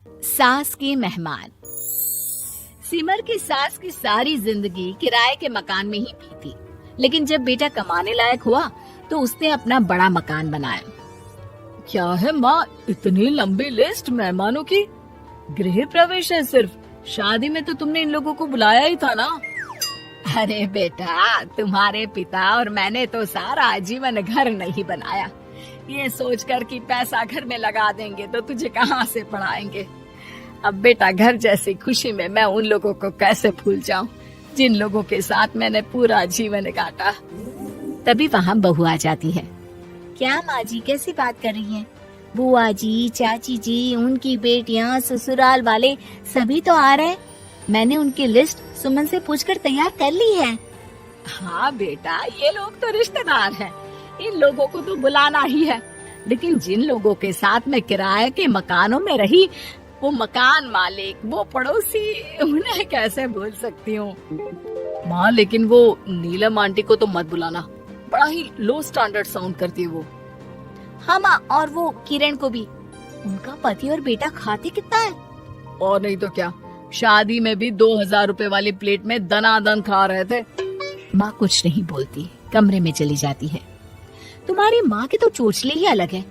सास के मेहमान। सिमर की सास की सारी जिंदगी किराए के मकान में ही बीती, लेकिन जब बेटा कमाने लायक हुआ तो उसने अपना बड़ा मकान बनाया। क्या है माँ, इतनी लंबी लिस्ट मेहमानों की? गृह प्रवेश है सिर्फ, शादी में तो तुमने इन लोगों को बुलाया ही था ना। अरे बेटा, तुम्हारे पिता और मैंने तो सारा आजीवन घर नहीं बनाया, ये सोचकर कि पैसा घर में लगा देंगे तो तुझे कहाँ से पढ़ाएंगे। अब बेटा, घर जैसी खुशी में मैं उन लोगों को कैसे भूल जाऊं जिन लोगों के साथ मैंने पूरा जीवन काटा। तभी वहाँ बहू आ जाती है। क्या माँ जी, कैसी बात कर रही हैं? बुआ जी, चाची जी, उनकी बेटियाँ, ससुराल वाले सभी तो आ रहे हैं। मैंने उनकी लिस्ट सुमन से पूछकर तैयार कर ली है। हाँ बेटा, ये लोग तो रिश्तेदार हैं, इन लोगों को तो बुलाना ही है, लेकिन जिन लोगों के साथ मैं किराए के मकानों में रही, वो मकान मालिक, वो पड़ोसी, उन्हें कैसे भूल सकती हूँ। माँ, लेकिन वो नीलम आंटी को तो मत बुलाना, बड़ा ही लो स्टैंडर्ड साउंड करती है वो। हाँ माँ, और वो किरण को भी। उनका पति और बेटा खाते कितना है। और नहीं तो क्या, शादी में भी 2000 रुपए वाली प्लेट में दनादन खा रहे थे। माँ कुछ नहीं बोलती, कमरे में चली जाती है। तुम्हारी माँ के तो चोचले ही अलग है,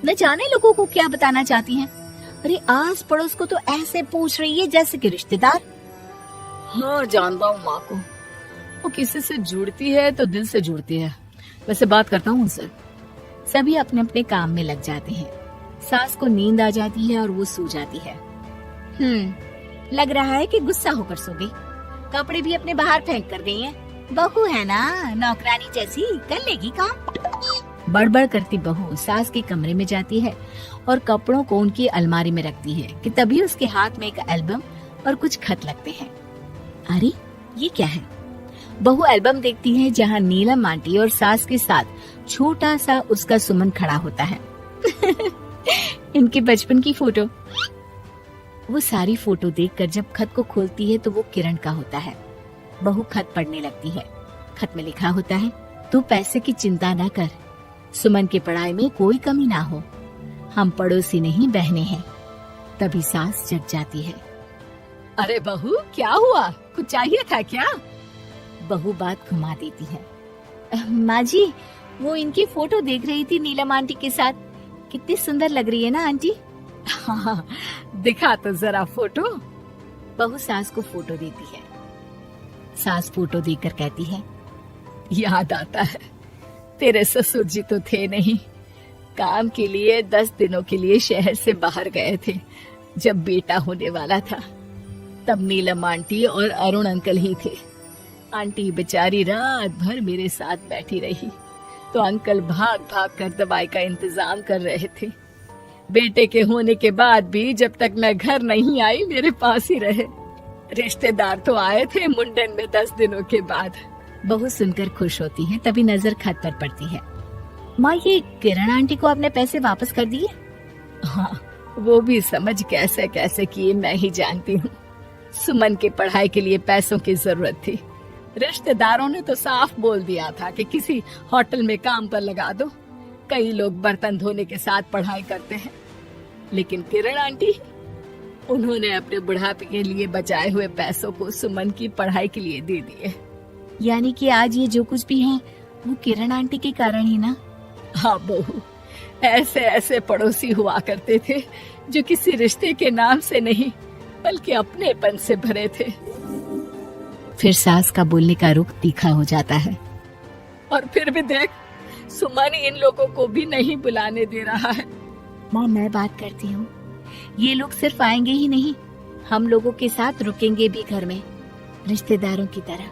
न जाने लोगों को क्या बताना चाहती हैं। अरे आस पड़ोस को तो ऐसे पूछ रही है जैसे कि रिश्तेदार। हाँ, जानता हूँ माँ को, वो किसी से जुड़ती है तो दिल से जुड़ती है। वैसे बात करता हूँ उनसे। सभी अपने अपने काम में लग जाते हैं। सास को नींद आ जाती है और वो सो जाती है। लग रहा है कि गुस्सा होकर सो गई। कपड़े भी अपने बाहर फेंक कर गई हैं। बहू है ना, नौकरानी जैसी, कर लेगी काम। बड़बड़ करती बहू सास के कमरे में जाती है और कपड़ों को उनकी अलमारी में रखती है कि तभी उसके हाथ में एक एल्बम और कुछ खत लगते हैं। अरे ये क्या है? बहू एल्बम देखती है जहाँ नीलम आंटी और सास के साथ छोटा सा उसका सुमन खड़ा होता है। इनके बचपन की फोटो। वो सारी फोटो देखकर जब खत को खोलती है तो वो किरण का होता है। बहू खत पढ़ने लगती है। खत में लिखा होता है, तू पैसे की चिंता न कर, सुमन की पढ़ाई में कोई कमी ना हो, हम पड़ोसी नहीं बहने हैं। तभी सास जग जाती है। अरे बहू, क्या हुआ? कुछ चाहिए था क्या? बहू बात घुमा देती है। माँ जी, वो इनकी फोटो देख रही थी नीलम आंटी के साथ। कितनी सुंदर लग रही है ना आंटी? हाँ, दिखा तो जरा फोटो। बहू सास को फोटो देती है। सास फोटो देखकर कहती है, याद आता है, तेरे ससुर जी तो थे नहीं, काम के लिए 10 दिनों के लिए शहर से बाहर गए थे। जब बेटा होने वाला था तब नीलम आंटी और अरुण अंकल ही थे। आंटी बेचारी रात भर मेरे साथ बैठी रही तो अंकल भाग भाग कर दवाई का इंतजाम कर रहे थे। बेटे के होने के बाद भी जब तक मैं घर नहीं आई मेरे पास ही रहे। रिश्तेदार तो आए थे मुंडन में 10 दिनों के बाद। बहू सुनकर खुश होती है। तभी नजर खत पर पड़ती है। माँ, ये किरण आंटी को आपने पैसे वापस कर दिए? हाँ, वो भी समझ कैसे कैसे किए मैं ही जानती हूँ। सुमन की पढ़ाई के लिए पैसों की जरूरत थी। रिश्तेदारों ने तो साफ बोल दिया था कि किसी होटल में काम पर लगा दो। कई लोग बर्तन धोने के साथ पढ़ाई करते हैं, लेकिन किरण आंटी, उन्होंने अपने बुढ़ापे के लिए बचाए हुए पैसों को सुमन की पढ़ाई के लिए दे दिए। यानी कि आज ये जो कुछ भी है वो किरण आंटी के कारण ही ना? हाँ बहू, ऐसे ऐसे पड़ोसी हुआ करते थे जो किसी रिश्ते के नाम से नहीं बल्कि अपनेपन से भरे थे। फिर सास का बोलने का रुख तीखा हो जाता है। और फिर भी देख, सुमन इन लोगों को भी नहीं बुलाने दे रहा है। माँ, मैं बात करती हूँ, ये लोग सिर्फ आएंगे ही नहीं, हम लोगों के साथ रुकेंगे भी घर में, रिश्तेदारों की तरह।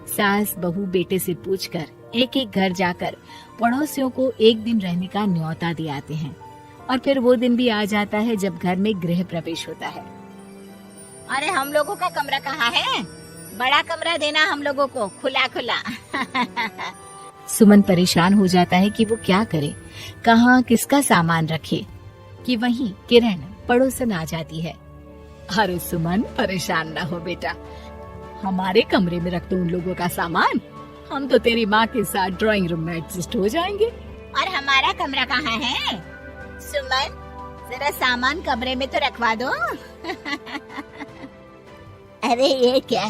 सास बहू बेटे से पूछकर एक एक घर जाकर पड़ोसियों को एक दिन रहने का न्योता दिलाते हैं। और फिर वो दिन भी आ जाता है जब घर में गृह प्रवेश होता है। अरे हम लोगों का कमरा कहाँ है? बड़ा कमरा देना हम लोगों को, खुला खुला। सुमन परेशान हो जाता है कि वो क्या करे, कहाँ किसका सामान रखे, कि वहीं किरण पड़ोसन आ जाती है। अरे सुमन, परेशान ना हो बेटा, हमारे कमरे में रख दो उन लोगों का सामान, हम तो तेरी माँ के साथ ड्राइंग रूम में एडजस्ट हो जाएंगे। और हमारा कमरा कहाँ है? सुमन, जरा सामान कमरे में तो रखवा दो। अरे ये क्या,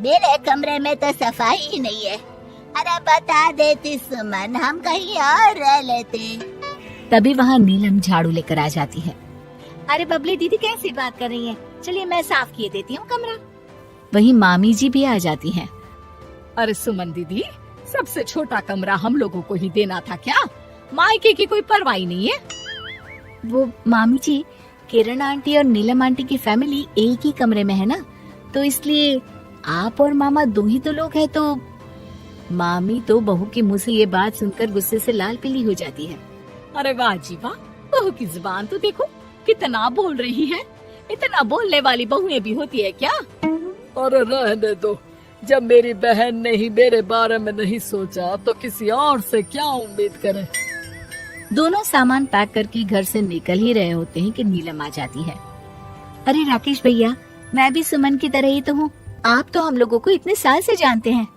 मेरे कमरे में तो सफाई ही नहीं है। अरे बता देती सुमन, हम कहीं और रह लेते। तभी वहाँ नीलम झाड़ू लेकर आ जाती है। अरे बबली दीदी कैसी बात कर रही है, चलिए मैं साफ किए देती हूँ कमरा। वहीं मामी जी भी आ जाती हैं। अरे सुमन दीदी, सबसे छोटा कमरा हम लोगों को ही देना था क्या? मायके की कोई परवाह नहीं है। वो मामी जी, किरण आंटी और नीलम आंटी की फैमिली एक ही कमरे में है ना, तो इसलिए आप और मामा दो ही तो लोग हैं। तो मामी तो बहू के मुंह से ये बात सुनकर गुस्से से लाल पीली हो जाती है। अरे वाह जी वाह, बहू की जुबान तो देखो कितना बोल रही है। इतना बोलने वाली बहुएं भी होती है क्या? अरे रहने दो, जब मेरी बहन ने ही मेरे बारे में नहीं सोचा तो किसी और से क्या उम्मीद करें। दोनों सामान पैक करके घर से निकल ही रहे होते हैं कि नीलम आ जाती है। अरे राकेश भैया, मैं भी सुमन की तरह ही तो हूँ। आप तो हम लोगों को इतने साल से जानते हैं।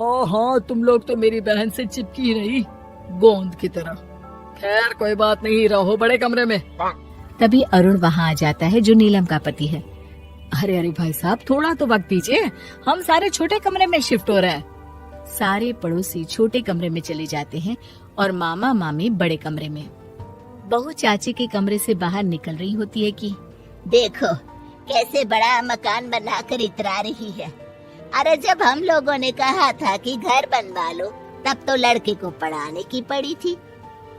हाँ, तुम लोग तो मेरी बहन से चिपकी रही गोंद की तरह। खैर कोई बात नहीं, रहो बड़े कमरे में। तभी अरुण वहाँ आ जाता है, जो नीलम का पति है। अरे अरे भाई साहब, थोड़ा तो वक्त दीजिए, हम सारे छोटे कमरे में शिफ्ट हो रहे हैं। सारे पड़ोसी छोटे कमरे में चले जाते हैं और मामा मामी बड़े कमरे में। बहू चाची के कमरे से बाहर निकल रही होती है कि देखो कैसे बड़ा मकान बनाकर इतरा रही है। अरे जब हम लोगों ने कहा था कि घर बनवा लो, तब तो लड़के को पढ़ाने की पड़ी थी।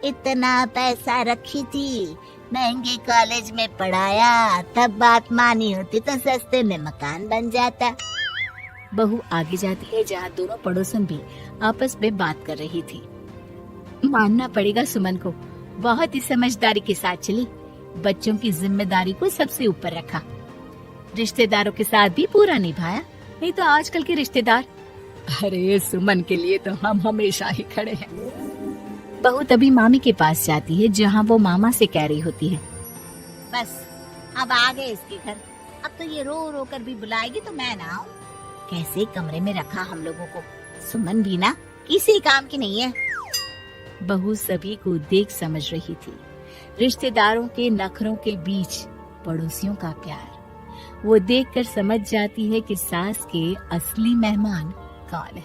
इतना पैसा रखी थी, महंगे कॉलेज में पढ़ाया, तब बात मानी होती तो सस्ते में मकान बन जाता। बहू आगे जाती है जहाँ दोनों पड़ोसन भी आपस में बात कर रही थी। मानना पड़ेगा सुमन को, बहुत ही समझदारी के साथ चली। बच्चों की जिम्मेदारी को सबसे ऊपर रखा, रिश्तेदारों के साथ भी पूरा निभाया। नहीं तो आजकल के रिश्तेदार। अरे सुमन के लिए तो हम हमेशा ही खड़े हैं। बहू तभी मामी के पास जाती है, जहाँ वो मामा से कह रही होती है, बस अब आ गए इसके घर। अब तो ये रो रो कर भी बुलाएगी तो मैं ना आऊं। कैसे कमरे में रखा हम लोगों को। सुमन भी ना किसी काम की नहीं है। बहू सभी को देख समझ रही थी। रिश्तेदारों के नखरों के बीच पड़ोसियों का प्यार। वो देखकर समझ जाती है कि सास के असली मेहमान कौन है।